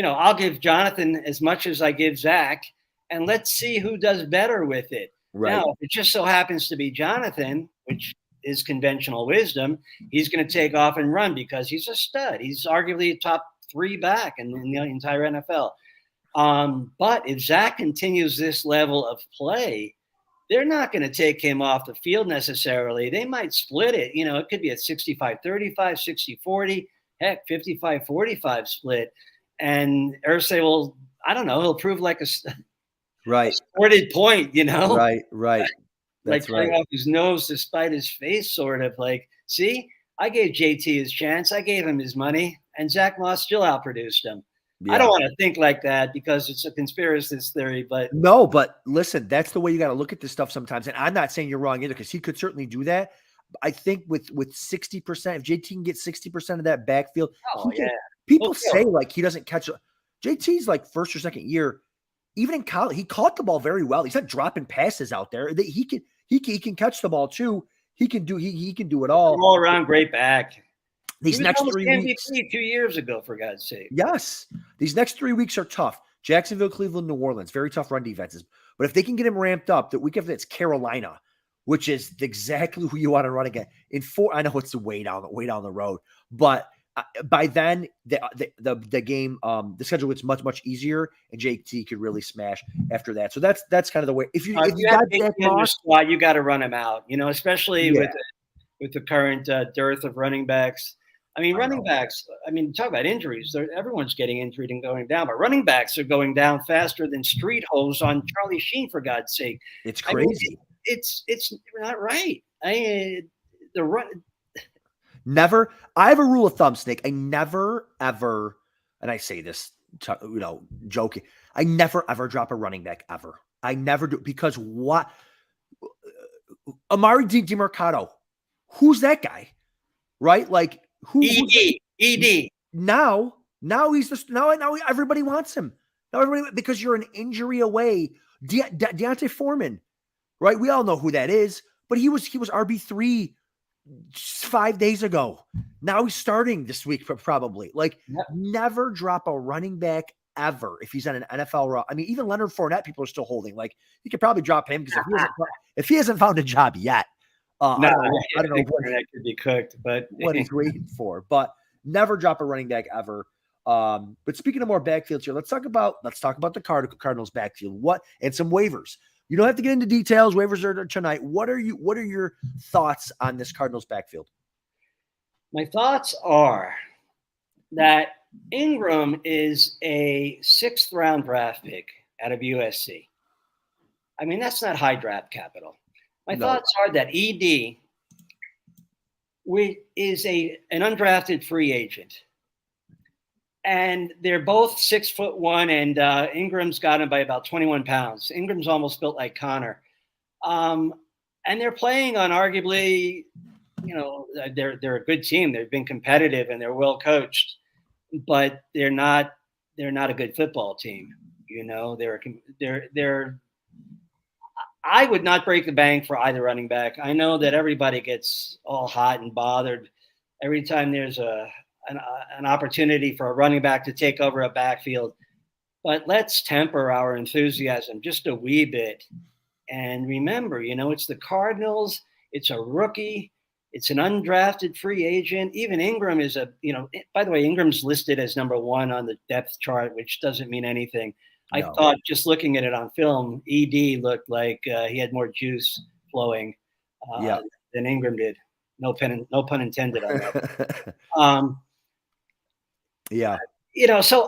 I'll give Jonathan as much as I give Zach, and let's see who does better with it. Right. Now, if it just so happens to be Jonathan, which is conventional wisdom, he's going to take off and run because he's a stud. He's arguably a top 3 back in the entire NFL. But if Zach continues this level of play, they're not going to take him off the field necessarily. They might split it. It could be a 65-35, 60-40, heck, 55-45 split. And Irsay will, I don't know, he'll prove like a sported point, Right. That's like cutting off his nose despite his face, sort of like, see, I gave JT his chance. I gave him his money, and Zach Moss still outproduced him. Yeah. I don't want to think like that because it's a conspiracy theory, but no, but listen, that's the way you got to look at this stuff sometimes. And I'm not saying you're wrong either, because he could certainly do that. I think with 60%, if JT can get 60% of that backfield, people say like he doesn't catch. JT's like first or second year, even in college, he caught the ball very well. He's not dropping passes out there. He can catch the ball too. He can do it all around great back. These next 3 weeks, 2 years ago, for God's sake. Yes. These next 3 weeks are tough. Jacksonville, Cleveland, New Orleans, very tough run defenses. But if they can get him ramped up, the week after that's Carolina, which is exactly who you want to run again. I know it's way down the road, but by then the game, the schedule gets much, much easier, and JT could really smash after that. So that's kind of the way. If you got Zach Moss, you got to run him out. Especially with the current dearth of running backs. I mean, running backs, talk about injuries. Everyone's getting injured and going down, but running backs are going down faster than street hose on Charlie Sheen, for God's sake. It's crazy. It's not right. Never. I have a rule of thumb, Snake. I never, ever, and I say this, joking. I never, ever drop a running back ever. I never do, because what? Amari DiMercato, who's that guy? Right? Like who? ED. Now he's now everybody wants him. Now everybody, because you're an injury away. Deontay Foreman, right? We all know who that is, but he was RB3 5 days ago. Now he's starting this week probably. Like, never drop a running back ever if he's on an NFL roster. I mean, even Leonard Fournette, people are still holding. Like, you could probably drop him because if he hasn't found a job yet, I don't know what that could be cooked, but what he's waiting for. But never drop a running back ever. But speaking of more backfields here, let's talk about the Cardinals backfield. And some waivers. You don't have to get into details. Waivers are tonight. What are your thoughts on this Cardinals backfield? My thoughts are that Ingram is a 6th round draft pick out of USC. I mean, that's not high draft capital. My thoughts are that ED is an undrafted free agent. And they're both 6'1", and Ingram's got him by about 21 pounds. Ingram's almost built like Connor. And they're playing on arguably, they're a good team. They've been competitive and they're well coached, but they're not a good football team. I would not break the bank for either running back. I know that everybody gets all hot and bothered every time there's an opportunity for a running back to take over a backfield, but let's temper our enthusiasm just a wee bit. And remember, it's the Cardinals, it's a rookie, it's an undrafted free agent. Even Ingram is by the way, Ingram's listed as number 1 on the depth chart, which doesn't mean anything. I thought just looking at it on film, ED looked like he had more juice flowing than Ingram did. No pun intended on that. So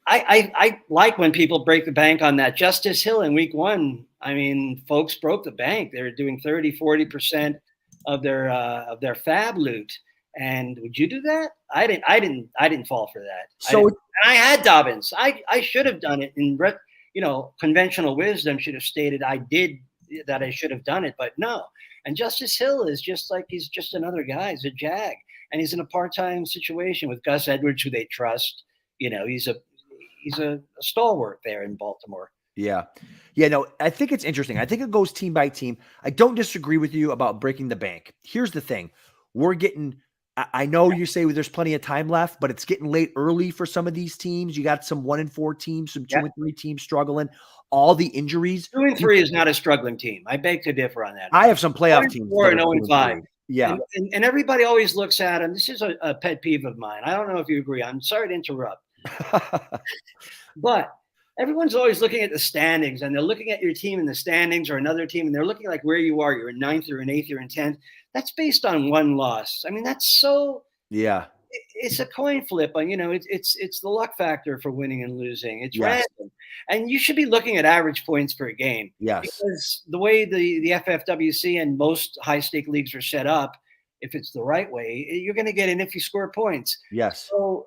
I like when people break the bank on that. Justice Hill in week 1, I mean, folks broke the bank. They were doing 30-40% of their fab loot. And would you do that? I didn't fall for that. So I had Dobbins. I should have done it. In conventional wisdom should have stated I should have done it, but no. And Justice Hill is he's just another guy. He's a jag. And he's in a part-time situation with Gus Edwards, who they trust. He's a stalwart there in Baltimore. Yeah. No, I think it's interesting. I think it goes team by team. I don't disagree with you about breaking the bank. Here's the thing. I know you say there's plenty of time left, but it's getting late early for some of these teams. You got some 1-4 teams, some 2-3 teams struggling. All the injuries. 2-3 is not a struggling team. I beg to differ on that. I have some playoff teams. 4 and 0-5. Yeah. And everybody always looks at him. This is a pet peeve of mine. I don't know if you agree. I'm sorry to interrupt. But everyone's always looking at the standings, and they're looking at your team in the standings or another team, and they're looking like where you are. You're in 9th, you're in 8th, you're in 10th. That's based on 1 loss. I mean, that's so – yeah. It's a coin flip. It's the luck factor for winning and losing. It's random. And you should be looking at average points per game. Yes. Because the way the FFWC and most high-stake leagues are set up, if it's the right way, you're going to get in if you score points. Yes. So,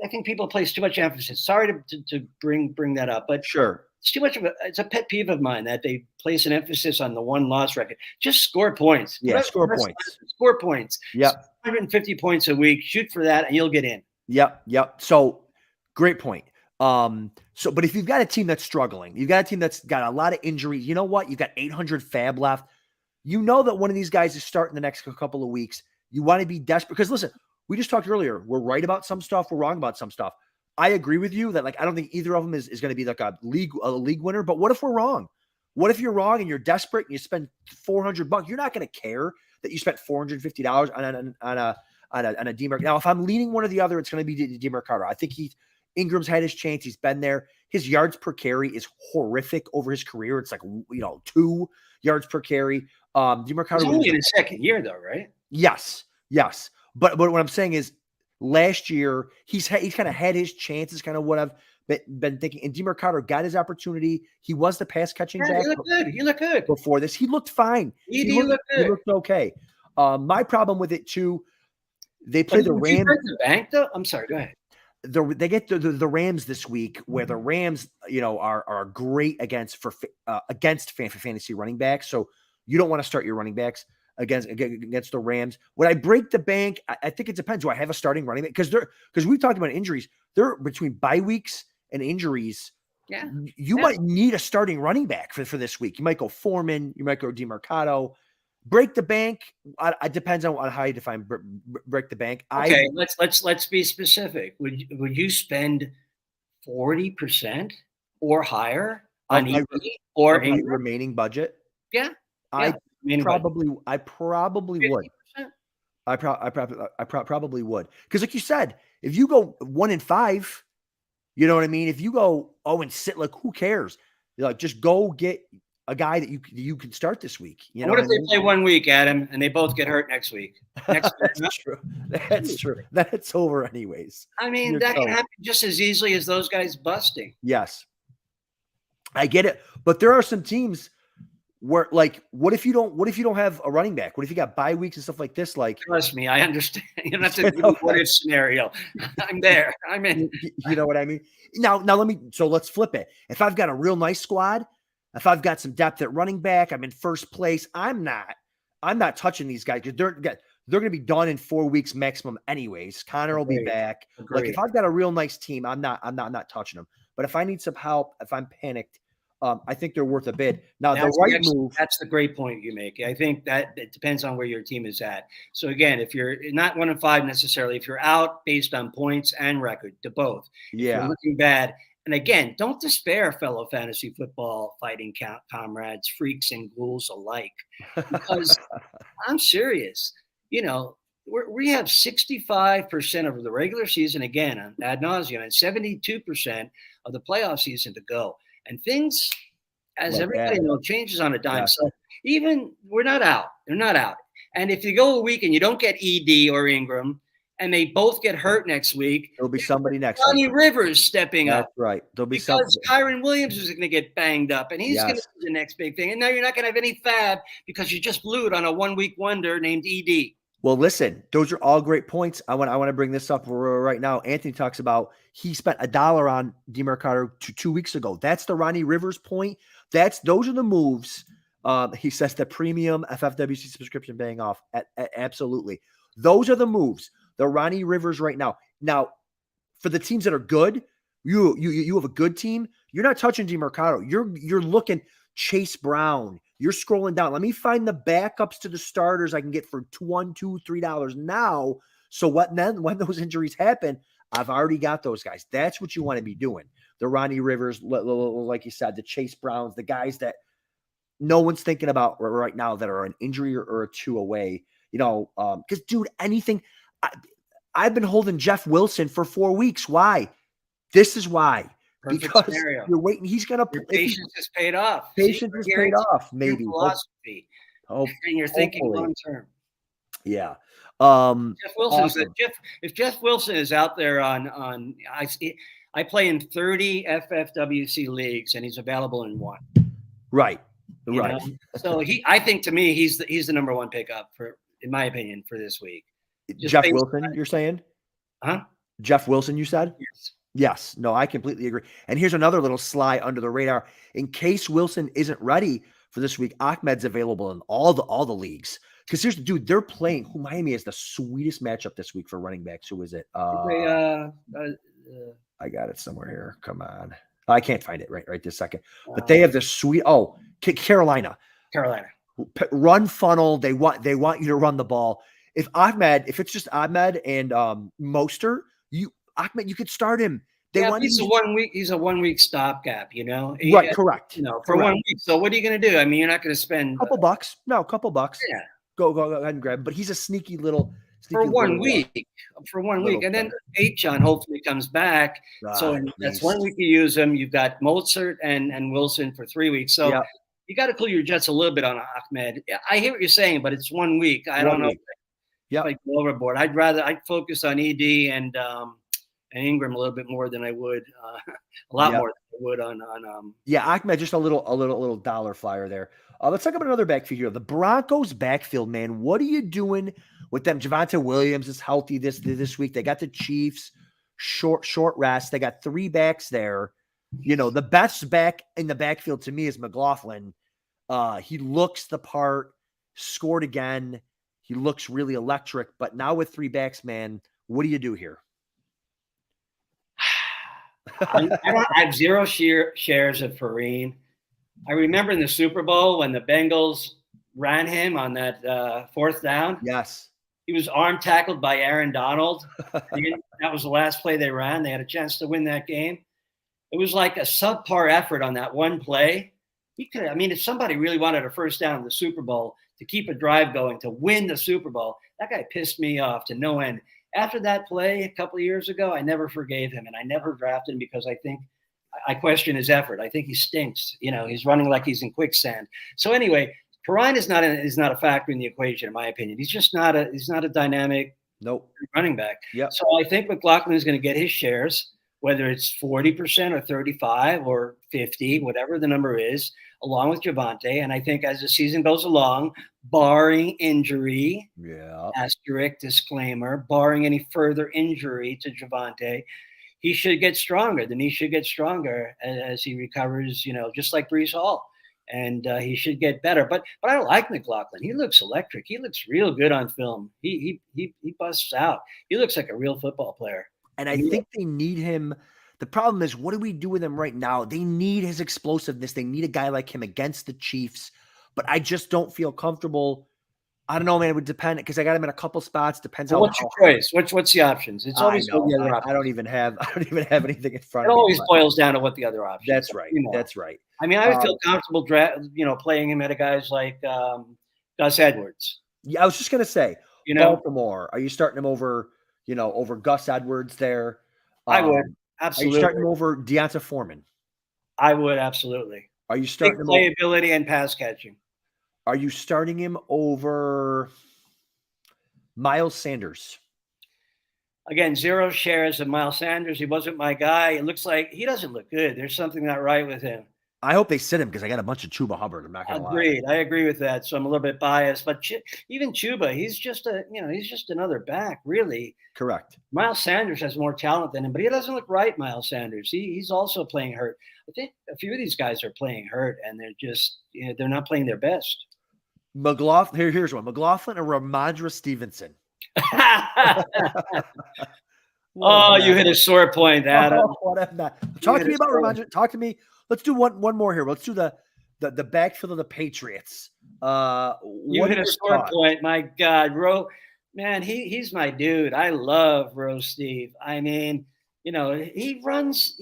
I think people place too much emphasis. Sorry to bring that up, but sure. It's too much it's a pet peeve of mine that they place an emphasis on the 1-loss record. Just score points. Yeah, score points. Score points. Yep. 150 points a week. Shoot for that, and you'll get in. Yep. So, great point. But if you've got a team that's struggling, you've got a team that's got a lot of injuries. You know what? You've got 800 fab left. You know that one of these guys is starting the next couple of weeks. You want to be desperate because listen, we just talked earlier. We're right about some stuff. We're wrong about some stuff. I agree with you that I don't think either of them is going to be like a league winner. But what if we're wrong? What if you're wrong and you're desperate and you spend $400? You're not going to care that you spent $450 on a DeMarc. Now, if I'm leaning one or the other, it's going to be DeMarc. I think Ingram's had his chance. He's been there. His yards per carry is horrific over his career. It's 2 yards per carry. DeMarc He's only in his second year, though, right? Yes. But what I'm saying is, last year he's kind of had his chances. Kind of what I've been thinking. And DeMarc got his opportunity. He was the pass catching back. He looked good before this. He looked fine. He looked okay. My problem with it too. They play the Rams. You break the bank, though? I'm sorry. Go ahead. They get the Rams this week, where the Rams, are great against fantasy running backs. So you don't want to start your running backs against the Rams. Would I break the bank? I think it depends. Do I have a starting running back? Because we've talked about injuries. They're between bye weeks and injuries. Yeah, you might need a starting running back for this week. You might go Foreman. You might go DeMarcado. Break the bank. It depends on how you define break the bank. Okay, let's be specific. Would you spend 40% or higher on or remaining budget? Yeah, I probably would. I probably would, because like you said, if you go 1-5, you know what I mean. If you go 0-6, like who cares? Like just go get a guy that you can start this week. You know what if they play 1 week, Adam, and they both get hurt next week? That's true. That's true. That's over anyways. I mean, that can happen just as easily as those guys busting. Yes, I get it, but there are some teams where, like, what if you don't have a running back? What if you got bye weeks and stuff like this? Like, trust me, I understand. You don't have to do what if scenario. I'm there. I'm in. You know what I mean? Now let's flip it. If I've got a real nice squad, if I've got some depth at running back, I'm in first place. I'm not touching these guys, because they're going to be done in 4 weeks maximum anyways. Connor will be back. Agreed. Like if I've got a real nice team, I'm not touching them. But if I need some help, if I'm panicked, I think they're worth a bid. Now the right move. That's the great point you make. I think that it depends on where your team is at. So again, if you're not 1-5 necessarily, if you're out based on points and record, to both. Yeah. If you're looking bad. And again, don't despair, fellow fantasy football fighting comrades, freaks and ghouls alike, because I'm serious. We have 65% of the regular season, again, ad nauseum, and 72% of the playoff season to go. And things, as everybody knows, changes on a dime. Yeah. So even we're not out. They're not out. And if you go a week and you don't get ED or Ingram, and they both get hurt next week, there'll be somebody next week. Rivers stepping up. That's right. There'll be because Kyron Williams is going to get banged up, and he's going to be the next big thing. And now you're not going to have any fab because you just blew it on a 1 week wonder named ED. Well, listen, those are all great points. I want to bring this up right now. Anthony talks about he spent $1 on DeMarcado 2 weeks ago. That's the Ronnie Rivers point. Those are the moves. He says the premium FFWC subscription paying off. Absolutely. Those are the moves. The Ronnie Rivers right now. Now, for the teams that are good, you have a good team. You're not touching DeMarcado. You're looking Chase Brown. You're scrolling down. Let me find the backups to the starters I can get for $1, $2, $3 now. So when those injuries happen, I've already got those guys. That's what you want to be doing. The Ronnie Rivers, like you said, the Chase Browns, the guys that no one's thinking about right now that are an injury or a two away. Because dude, anything. I've been holding Jeff Wilson for 4 weeks. Why? This is why. Perfect because scenario. You're waiting. He's going to. Patience has paid off. Patience has paid off. Maybe philosophy. And you're thinking long term. Yeah. Jeff Wilson. Awesome. If Jeff Wilson is out there on I play in 30 FFWC leagues, and he's available in 1. Right. You know? So I think to me he's the number 1 pickup in my opinion for this week. Jeff Wilson, you're saying? Huh? Jeff Wilson, you said? Yes. Yes. No, I completely agree. And here's another little slide under the radar. In case Wilson isn't ready for this week, Ahmed's available in all the leagues. Because here's the dude, they're playing. Miami is the sweetest matchup this week for running backs. Who is it? I got it somewhere here. Come on. I can't find it right this second. But they have the sweet. Oh, Carolina. Run funnel. They want you to run the ball. If it's just Ahmed and Mostert, Ahmed, you could start him. He's a 1 week stopgap, Right, correct. For 1 week. So what are you going to do? I mean, you're not going to spend a couple bucks. No, a couple bucks. Yeah. Go ahead and grab him. But he's a sneaky little for 1 week. For 1 week. And then Achane hopefully comes back. So that's 1 week you use him. You've got Mostert and Wilson for 3 weeks. So you got to cool your jets a little bit on Ahmed. I hear what you're saying, but it's 1 week. I don't know. If I go overboard. I'd focus on ED and Ingram a little bit more than I would, a lot more than I would on Achane, just a little dollar flyer there. Let's talk about another backfield here. The Broncos backfield, man. What are you doing with them? Javonte Williams is healthy this week. They got the Chiefs short rest. They got 3 backs there. The best back in the backfield to me is McLaughlin. He looks the part, scored again. He looks really electric, but now with 3 backs, man, what do you do here? I have 0 shares of Perrine. I remember in the Super Bowl when the Bengals ran him on that 4th down. Yes. He was arm tackled by Aaron Donald. That was the last play they ran. They had a chance to win that game. It was like a subpar effort on that one play. If somebody really wanted a first down in the Super Bowl to keep a drive going, to win the Super Bowl, that guy pissed me off to no end. After that play a couple of years ago, I never forgave him, and I never drafted him because I question his effort. I think he stinks. He's running like he's in quicksand. So anyway, Karant is not a factor in the equation, in my opinion. He's just not a dynamic running back. Yep. So I think McLaughlin is going to get his shares, whether it's 40% or 35 or 50, whatever the number is, along with Javonte. And I think as the season goes along, barring injury, asterisk disclaimer, barring any further injury to Javonte, he should get stronger. Then he should get stronger as he recovers, just like Breece Hall. And he should get better. But I like McLaughlin. He looks electric. He looks real good on film. He busts out. He looks like a real football player. And I think they need him. The problem is, what do we do with him right now? They need his explosiveness. They need a guy like him against the Chiefs. But I just don't feel comfortable. I don't know, man. It would depend because I got him in a couple spots. Depends on what's your choice. What's the options? It's always the other options. I don't even have anything in front of me. It always boils down to what the other options. That's right. That's right. I would feel comfortable playing him at a guys like Gus Edwards. Yeah, I was just gonna say, Baltimore. Are you starting him over Gus Edwards there? I would absolutely. Are you starting him over Deonta Foreman? I would absolutely. Are you starting him playability and pass catching? Are you starting him over Miles Sanders? Again, 0 shares of Miles Sanders. He wasn't my guy. It looks like he doesn't look good. There's something not right with him. I hope they sit him because I got a bunch of Chuba Hubbard. I'm not going to lie. Agreed. I agree with that. So I'm a little bit biased. But even Chuba, he's just another back, really. Correct. Miles Sanders has more talent than him, but he doesn't look right, Miles Sanders. He's also playing hurt. I think a few of these guys are playing hurt, and they're just they're not playing their best. McLaughlin, here's one. McLaughlin or Ramondre Stevenson? Oh, you hit a sore point, Adam. Talk to me about Ramondre. Talk to me. Let's do one more here. Let's do the backfield of the Patriots. You hit a sore point. My God, man, he's my dude. I love Rose Steve. He runs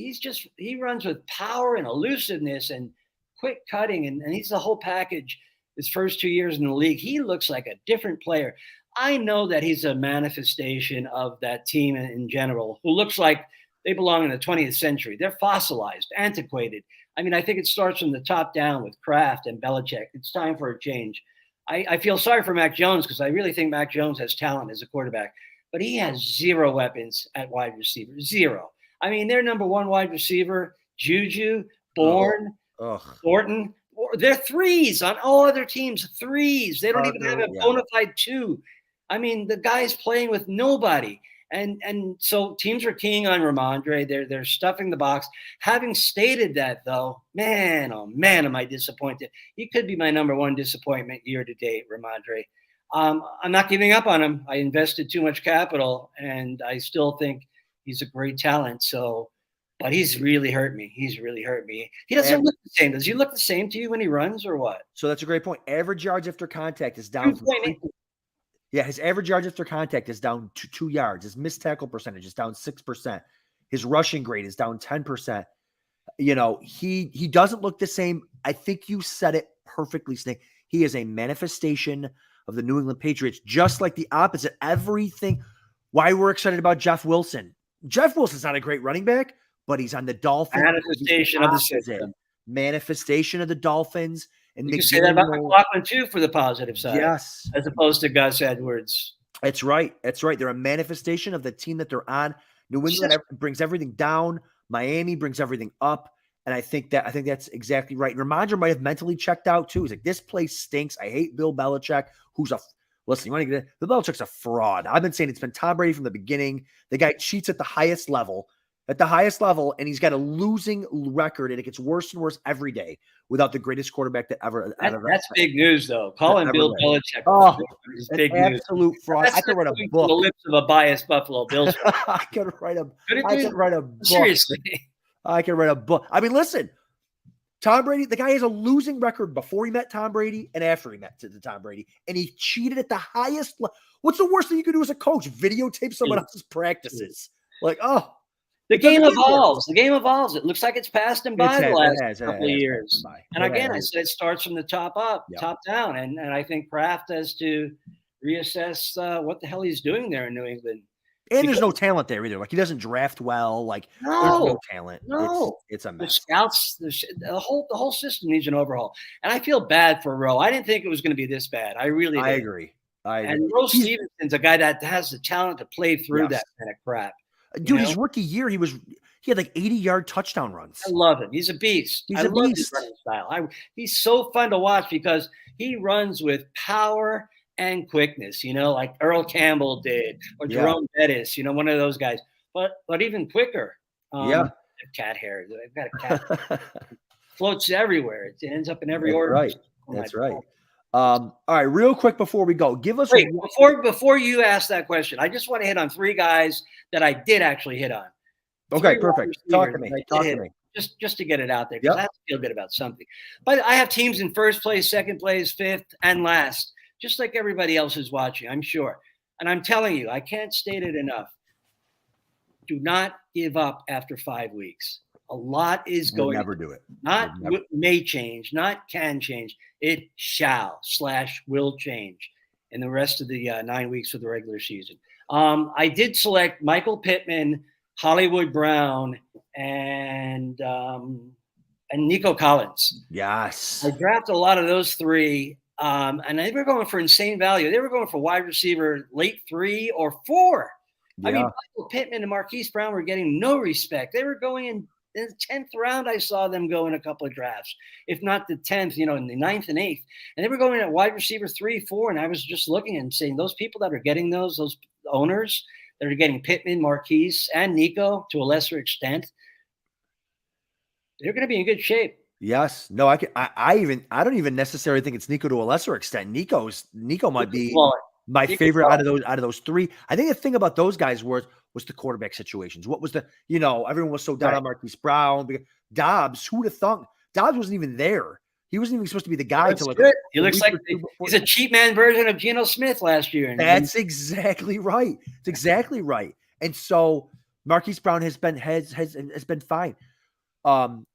with power and elusiveness and quick cutting, and he's the whole package. His first 2 years in the league, he looks like a different player. I know that he's a manifestation of that team in general, who looks like they belong in the 20th century. They're fossilized, antiquated. I think it starts from the top down with Kraft and Belichick. It's time for a change. I feel sorry for Mac Jones because I really think Mac Jones has talent as a quarterback, but he has 0 weapons at wide receiver. 0. Their number 1 wide receiver, Juju, Bourne, Thornton, they're 3s on all other teams. 3s. They don't even have a bona fide 2. The guy's playing with nobody. And so teams are keying on Ramondre. They're stuffing the box. Having stated that, though, man, oh man, am I disappointed. He could be my number 1 disappointment year to date, Ramondre. I'm not giving up on him. I invested too much capital, and I still think he's a great talent. So, but he's really hurt me. He doesn't look the same. Does he look the same to you when he runs or what? So that's a great point. Average yards after contact is down. His average yards after contact is down to 2 yards. His missed tackle percentage is down 6%. His rushing grade is down 10%. He doesn't look the same. I think you said it perfectly, Snake. He is a manifestation of the New England Patriots, just like the opposite. Everything. Why we're excited about Jeff Wilson. Jeff Wilson's not a great running back, but he's on the Dolphins. Manifestation of the system. Manifestation of the Dolphins. And you can say that about McLaughlin too, for the positive side. Yes. As opposed to Gus Edwards. That's right. They're a manifestation of the team that they're on. New England brings everything down. Miami brings everything up. And I think that's exactly right. And Ramondre might have mentally checked out too. He's like, this place stinks. I hate Bill Belichick, listen, you want to get it? Bill Belichick's a fraud. I've been saying it's been Tom Brady from the beginning. The guy cheats at the highest level, and he's got a losing record, and it gets worse and worse every day without the greatest quarterback that ever. That's big news, though. Calling Bill Belichick is big news. Absolute fraud. I could write a book. The lips of a biased Buffalo Bills fan. I could write a book. Seriously. I could write a book. I mean, listen. Tom Brady, the guy has a losing record before he met Tom Brady and after he met Tom Brady, and he cheated at the highest level. What's the worst thing you can do as a coach? Videotape someone else's practices. Like, the game evolves. The game evolves. It looks like it's passed him by the last couple of years. And again, I said it starts from the top up, top down. And I think Kraft has to reassess what the hell he's doing there in New England. And there's no talent there either. Like, he doesn't draft well. Like, there's no talent. No, it's a mess. The scouts, the whole system needs an overhaul. And I feel bad for Rowe. I didn't think it was going to be this bad. I really did. I agree. And Rowe Stevenson's a guy that has the talent to play through that kind of crap. Dude, his rookie year, he had like 80-yard touchdown runs. I love him. He's a beast. I love his running style. He's so fun to watch because he runs with power and quickness, like Earl Campbell did, or Jerome Bettis, one of those guys. But even quicker. Cat hair. I've got a cat. Floats everywhere. It ends up in every order. Right. That's right. All right, real quick before we go, give us before you ask that question, I just want to hit on three guys that I did actually hit on. Okay, perfect. Talk to me. Just to get it out there, because I have to feel good about something. But I have teams in first place, second place, fifth, and last, just like everybody else is watching, I'm sure. And I'm telling you, I can't state it enough. Do not give up after 5 weeks. A lot is going. We'll never do it. Not may change, not can change. It shall/will change in the rest of the 9 weeks of the regular season. I did select Michael Pittman, Hollywood Brown, and Nico Collins. Yes. I drafted a lot of those three, and they were going for insane value. They were going for wide receiver late 3 or 4. Yeah. I mean, Michael Pittman and Marquise Brown were getting no respect. They were going in the 10th round. I saw them go in a couple of drafts, if not the 10th, in the 9th and 8th. And they were going at wide receiver 3, 4. And I was just looking and saying, those people that are getting those owners that are getting Pittman, Marquise, and Nico to a lesser extent, they're going to be in good shape. Yes. No, I don't even necessarily think it's Nico to a lesser extent. Nico might be my favorite out of those three. I think the thing about those guys was the quarterback situations. What was everyone was so down on Marquise Brown. Dobbs, who'd have thought? Dobbs wasn't even there. He wasn't even supposed to be the guy. He looks like he's a cheap man version of Geno Smith last year. That's exactly right. It's exactly right. And so Marquise Brown has been fine.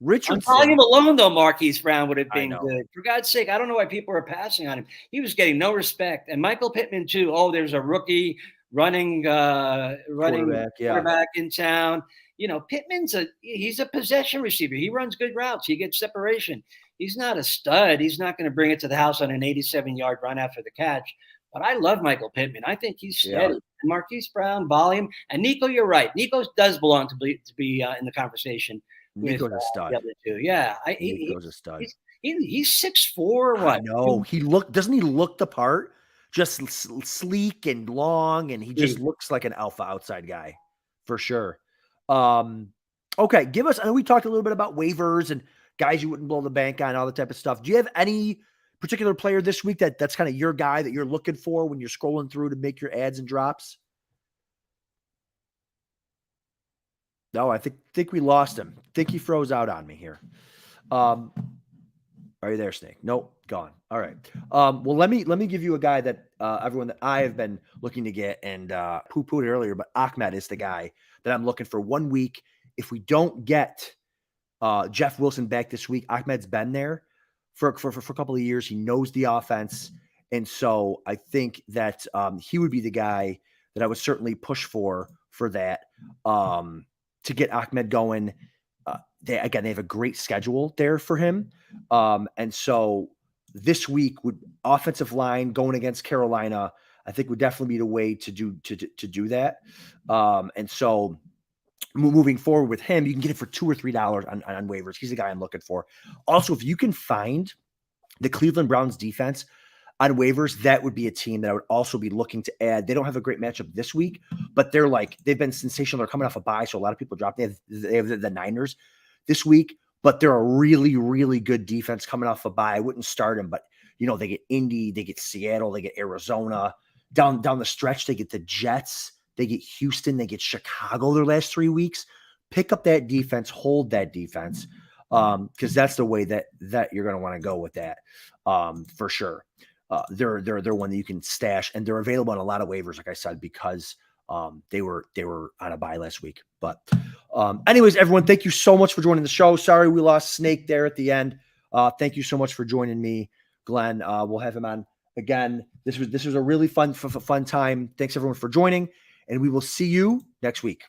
Richardson. I'm calling him alone, though. Marquise Brown would have been good. For God's sake, I don't know why people are passing on him. He was getting no respect. And Michael Pittman, too. Oh, there's a rookie running quarterback in town. Pittman's he's a possession receiver. He runs good routes. He gets separation. He's not a stud. He's not going to bring it to the house on an 87-yard run after the catch. But I love Michael Pittman. I think he's steady. Yeah. And Marquise Brown, volume. And Nico, you're right. Nico does belong to be in the conversation. Nico's a stud. Yeah, Nico's a stud. He's 6'4" or what? No, doesn't he look the part? Just sleek and long, and he just looks like an alpha outside guy for sure. Okay, give us. I know we talked a little bit about waivers and guys you wouldn't blow the bank on, all that type of stuff. Do you have any particular player this week that's kind of your guy that you're looking for when you're scrolling through to make your ads and drops? No, I think we lost him. I think he froze out on me here. Are you there, Snake? Nope, gone. All right. Well, let me give you a guy that everyone that I have been looking to get and poo-pooed earlier, but Ahmed is the guy that I'm looking for 1 week. If we don't get Jeff Wilson back this week, Ahmed's been there for a couple of years. He knows the offense, and so I think that he would be the guy that I would certainly push for that. To get Ahmed going. They have a great schedule there for him. And so this week would offensive line going against Carolina, I think would definitely be the way to do that. And so moving forward with him, you can get it for $2 or $3 on waivers. He's the guy I'm looking for. Also, if you can find the Cleveland Browns defense on waivers, that would be a team that I would also be looking to add. They don't have a great matchup this week, but they've been sensational. They're coming off a bye, so a lot of people dropped. They have the Niners this week, but they're a really, really good defense coming off a bye. I wouldn't start them, but they get Indy, they get Seattle, they get Arizona. Down the stretch, they get the Jets, they get Houston, they get Chicago their last 3 weeks. Pick up that defense, hold that defense, because that's the way that you're going to want to go with that, for sure. They're one that you can stash, and they're available on a lot of waivers, like I said, because they were on a bye last week. But anyways, everyone, thank you so much for joining the show. Sorry we lost Snake there at the end. Thank you so much for joining me, Glenn. We'll have him on again. This was a really fun time. Thanks everyone for joining, and we will see you next week.